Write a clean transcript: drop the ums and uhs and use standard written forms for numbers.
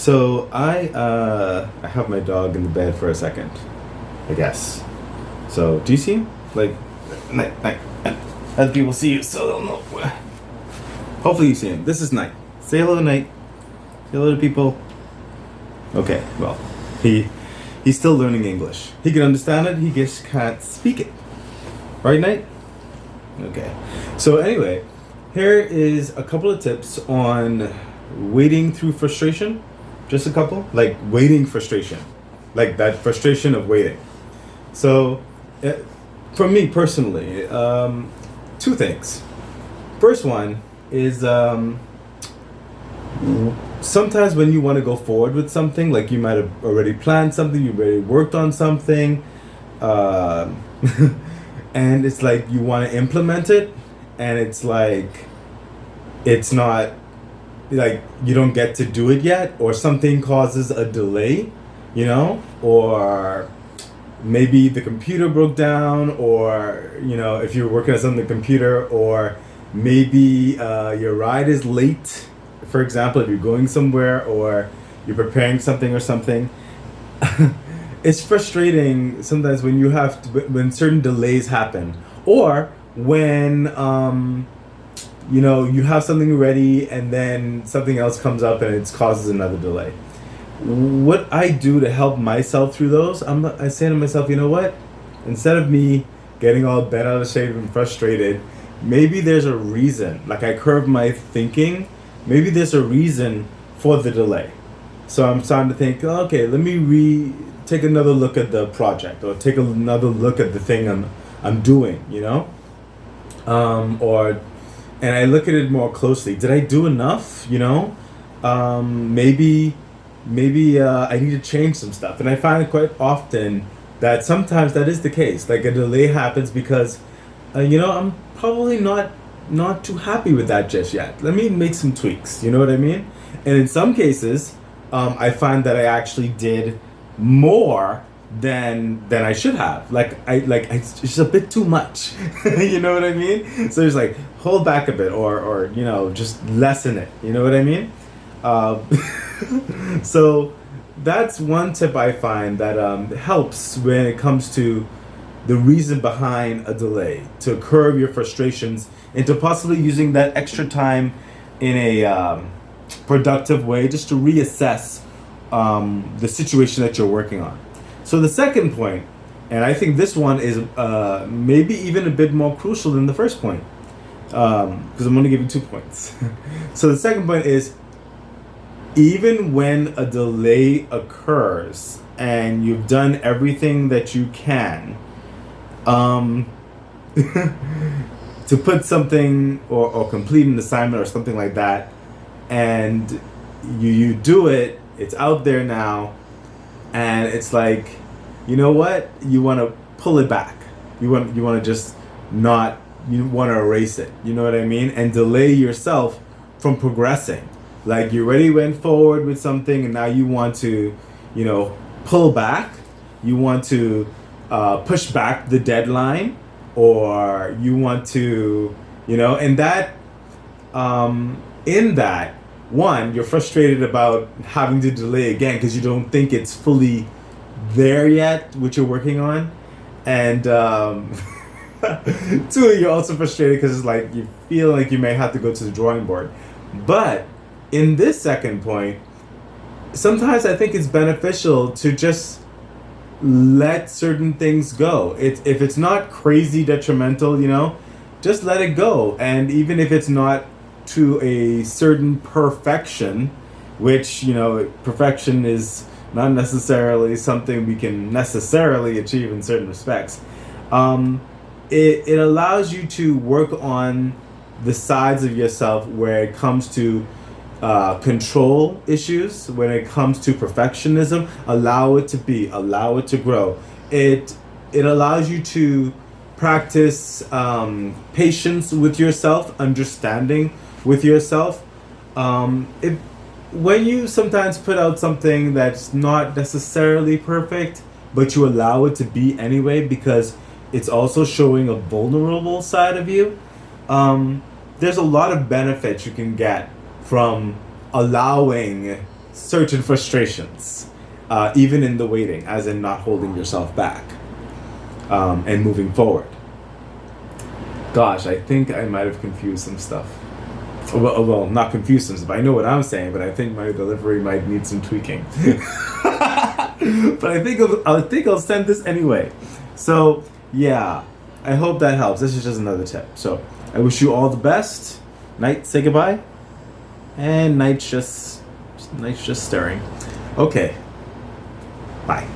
So I have my dog in the bed for a second, I guess. So do you see him? Like, night, night, night. Other people see you, so they'll know. Hopefully you see him. This is Night. Say hello to Night. Say hello to people. Okay, well, he's still learning English. He can understand it. He just can't speak it. Right, Night? Okay. So anyway, here is a couple of tips on waiting through frustration. Just a couple, like waiting frustration, like that frustration of waiting. So, uh, for me personally, two things. First one is sometimes when you want to go forward with something, like you might have already planned something, you've already worked on something, um, and it's like you want to implement it, and it's like it's not like you don't get to do it yet, or something causes a delay, or maybe the computer broke down, or if you're working on something on the computer, or maybe your ride is late, for example, if you're going somewhere or you're preparing something or something. It's frustrating sometimes when when certain delays happen, or when you have something ready and then something else comes up and it causes another delay. What I do to help myself through those, I say to myself, you know what? Instead of me getting all bent out of shape and frustrated, maybe there's a reason. Like I curve my thinking. Maybe there's a reason for the delay. So I'm starting to think, okay, let me take another look at the project, or take another look at the thing I'm doing, or and I look at it more closely. Did I do enough? Maybe I need to change some stuff. And I find quite often that sometimes that is the case. Like a delay happens because, I'm probably not too happy with that just yet. Let me make some tweaks. You know what I mean? And in some cases, I find that I actually did more than I should have. It's just a bit too much. You know what I mean? So it's like hold back a bit, or just lessen it. You know what I mean? So that's one tip I find that helps when it comes to the reason behind a delay, to curb your frustrations into possibly using that extra time in a productive way, just to reassess the situation that you're working on. So the second point, and I think this one is maybe even a bit more crucial than the first point, because I'm going to give you 2 points. So the second point is, even when a delay occurs and you've done everything that you can to put something or complete an assignment or something like that, and you do it, it's out there now, and it's like, you know what, you want to pull it back, you want to just not, you want to erase it, you know what I mean, and delay yourself from progressing. Like you already went forward with something and now you want to, pull back, you want to push back the deadline, or you want to, and that in that one, you're frustrated about having to delay again because you don't think it's fully there yet, which you're working on. And two, you're also frustrated because it's like you feel like you may have to go to the drawing board. But in this second point, sometimes I think it's beneficial to just let certain things go. If it's not crazy detrimental, just let it go. And even if it's not to a certain perfection, which, perfection is not necessarily something we can necessarily achieve in certain respects, it allows you to work on the sides of yourself where it comes to control issues, when it comes to perfectionism. Allow it to grow. It allows you to practice patience with yourself, understanding with yourself. When you sometimes put out something that's not necessarily perfect, but you allow it to be anyway because it's also showing a vulnerable side of you, there's a lot of benefits you can get from allowing certain frustrations, even in the waiting, as in not holding yourself back, and moving forward. Gosh, I think I might have confused some stuff. Well, not confused some stuff. I know what I'm saying, but I think my delivery might need some tweaking. But I think I'll send this anyway. So yeah, I hope that helps. This is just another tip. So I wish you all the best. Night, say goodbye. And night's just stirring. Okay. Bye.